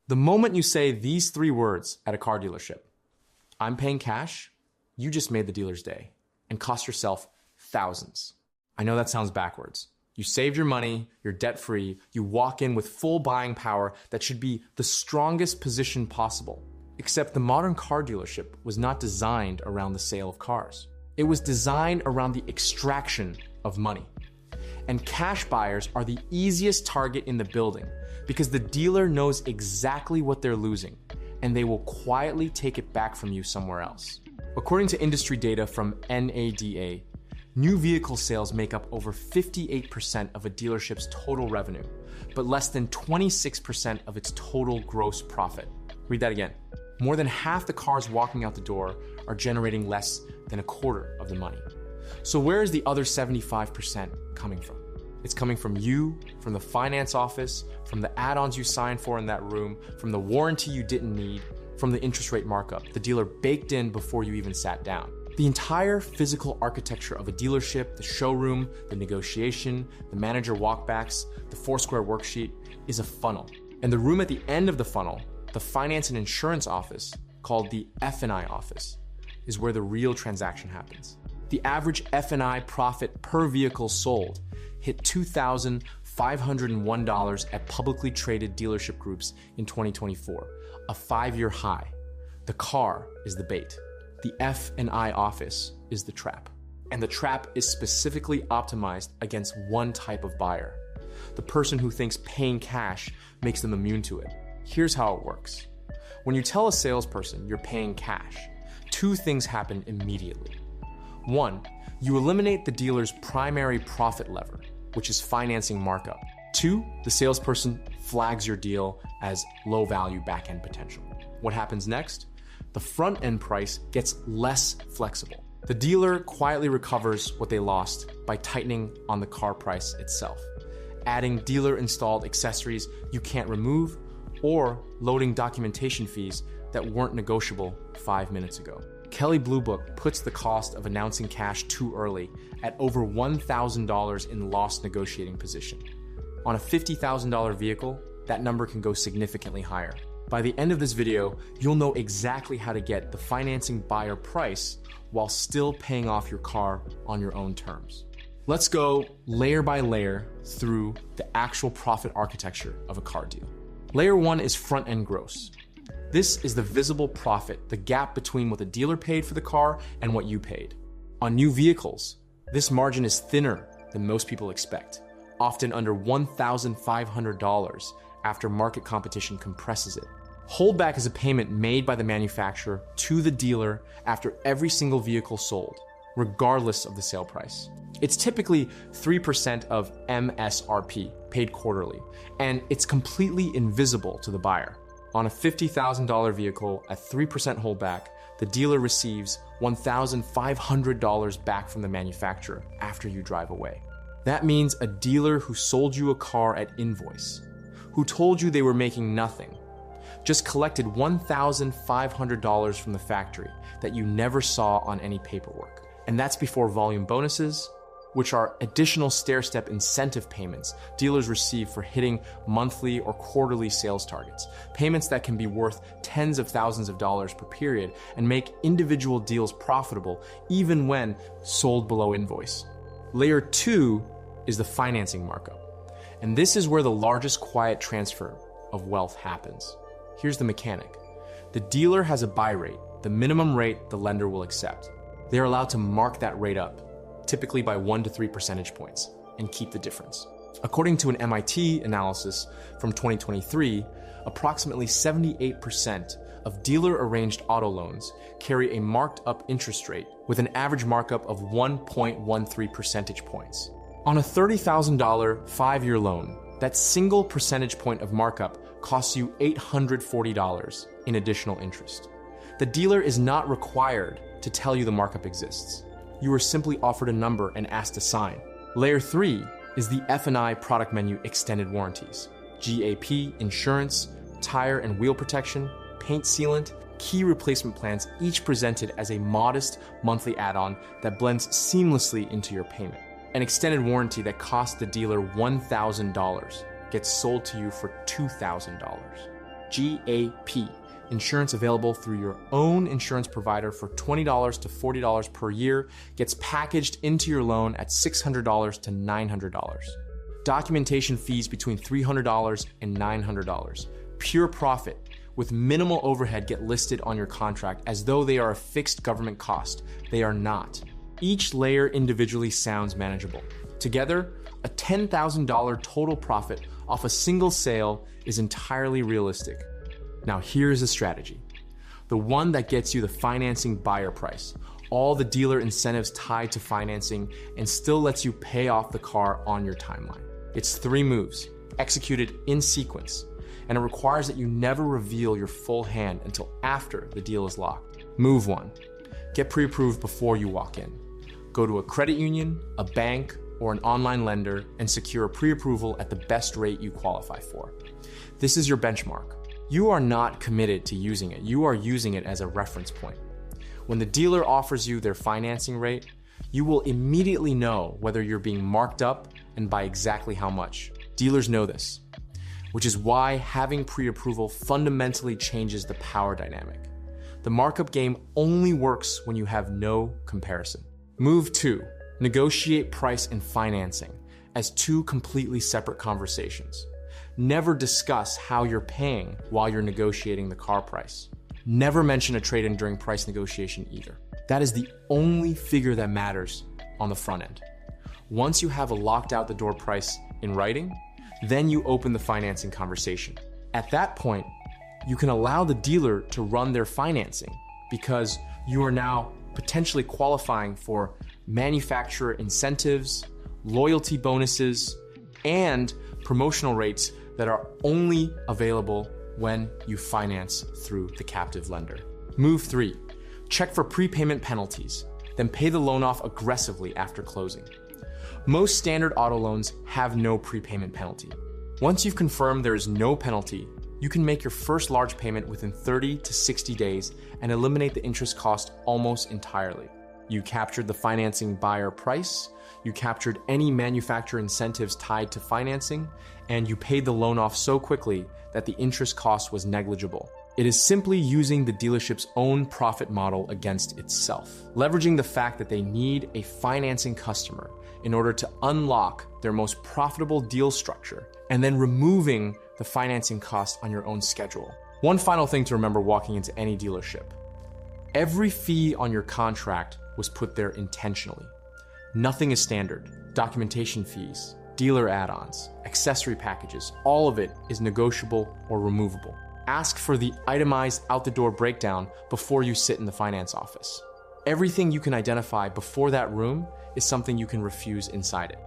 The moment you say these three words at a car dealership, I'm paying cash, you just made the dealer's day and cost yourself thousands. I know that sounds backwards. You saved your money, you're debt-free, you walk in with full buying power that should be the strongest position possible. Except the modern car dealership was not designed around the sale of cars. It was designed around the extraction of money. And cash buyers are the easiest target in the building because the dealer knows exactly what they're losing and they will quietly take it back from you somewhere else. According to industry data from NADA, new vehicle sales make up over 58% of a dealership's total revenue, but less than 26% of its total gross profit. Read that again. More than half the cars walking out the door are generating less than a quarter of the money. So where is the other 75% coming from? It's coming from you, from the finance office, from the add-ons you signed for in that room, from the warranty you didn't need, from the interest rate markup the dealer baked in before you even sat down. The entire physical architecture of a dealership, the showroom, the negotiation, the manager walkbacks, the Foursquare worksheet is a funnel. And the room at the end of the funnel, the finance and insurance office, called the F&I office, is where the real transaction happens. The average F&I profit per vehicle sold hit $2,501 at publicly traded dealership groups in 2024, a 5-year high. The car is the bait. The F&I office is the trap. And the trap is specifically optimized against one type of buyer, the person who thinks paying cash makes them immune to it. Here's how it works. When you tell a salesperson you're paying cash, two things happen immediately. One, you eliminate the dealer's primary profit lever, which is financing markup. Two, the salesperson flags your deal as low-value back-end potential. What happens next? The front-end price gets less flexible. The dealer quietly recovers what they lost by tightening on the car price itself, adding dealer-installed accessories you can't remove, or loading documentation fees that weren't negotiable 5 minutes ago. Kelley Blue Book puts the cost of announcing cash too early at over $1,000 in lost negotiating position. On a $50,000 vehicle, that number can go significantly higher. By the end of this video, you'll know exactly how to get the financing buyer price while still paying off your car on your own terms. Let's go layer by layer through the actual profit architecture of a car deal. Layer 1 is front-end gross. This is the visible profit, the gap between what the dealer paid for the car and what you paid. On new vehicles, this margin is thinner than most people expect, often under $1,500 after market competition compresses it. Holdback is a payment made by the manufacturer to the dealer after every single vehicle sold, regardless of the sale price. It's typically 3% of MSRP, paid quarterly, and it's completely invisible to the buyer. On a $50,000 vehicle at 3% holdback, the dealer receives $1,500 back from the manufacturer after you drive away. That means a dealer who sold you a car at invoice, who told you they were making nothing, just collected $1,500 from the factory that you never saw on any paperwork. And that's before volume bonuses, which are additional stair-step incentive payments dealers receive for hitting monthly or quarterly sales targets, payments that can be worth tens of thousands of dollars per period and make individual deals profitable even when sold below invoice. Layer 2 is the financing markup, and this is where the largest quiet transfer of wealth happens. Here's the mechanic. The dealer has a buy rate, the minimum rate the lender will accept. They're allowed to mark that rate up, typically by 1 to 3 percentage points, and keep the difference. According to an MIT analysis from 2023, approximately 78% of dealer-arranged auto loans carry a marked-up interest rate with an average markup of 1.13 percentage points. On a $30,000 5-year loan, that single percentage point of markup costs you $840 in additional interest. The dealer is not required to tell you the markup exists. You are simply offered a number and asked to sign. Layer 3 is the F&I product menu extended warranties. GAP, insurance, tire and wheel protection, paint sealant, key replacement plans, each presented as a modest monthly add-on that blends seamlessly into your payment. An extended warranty that costs the dealer $1,000 gets sold to you for $2,000. GAP. Insurance available through your own insurance provider for $20 to $40 per year, gets packaged into your loan at $600 to $900. Documentation fees between $300 and $900. Pure profit with minimal overhead get listed on your contract as though they are a fixed government cost. They are not. Each layer individually sounds manageable. Together, a $10,000 total profit off a single sale is entirely realistic. Now here's a strategy. The one that gets you the financing buyer price, all the dealer incentives tied to financing, and still lets you pay off the car on your timeline. It's 3 moves, executed in sequence, and it requires that you never reveal your full hand until after the deal is locked. Move 1, get pre-approved before you walk in. Go to a credit union, a bank, or an online lender and secure a pre-approval at the best rate you qualify for. This is your benchmark. You are not committed to using it. You are using it as a reference point. When the dealer offers you their financing rate, you will immediately know whether you're being marked up and by exactly how much. Dealers know this, which is why having pre-approval fundamentally changes the power dynamic. The markup game only works when you have no comparison. Move 2, negotiate price and financing as 2 completely separate conversations. Never discuss how you're paying while you're negotiating the car price. Never mention a trade-in during price negotiation either. That is the only figure that matters on the front end. Once you have a locked out the door price in writing, then you open the financing conversation. At that point, you can allow the dealer to run their financing because you are now potentially qualifying for manufacturer incentives, loyalty bonuses, and promotional rates that are only available when you finance through the captive lender. Move 3, check for prepayment penalties, then pay the loan off aggressively after closing. Most standard auto loans have no prepayment penalty. Once you've confirmed there is no penalty, you can make your first large payment within 30 to 60 days and eliminate the interest cost almost entirely. You captured the financing buyer price, you captured any manufacturer incentives tied to financing, and you paid the loan off so quickly that the interest cost was negligible. It is simply using the dealership's own profit model against itself, leveraging the fact that they need a financing customer in order to unlock their most profitable deal structure, and then removing the financing cost on your own schedule. One final thing to remember walking into any dealership. Every fee on your contract was put there intentionally. Nothing is standard. Documentation fees, dealer add-ons, accessory packages, all of it is negotiable or removable. Ask for the itemized out-the-door breakdown before you sit in the finance office. Everything you can identify before that room is something you can refuse inside it.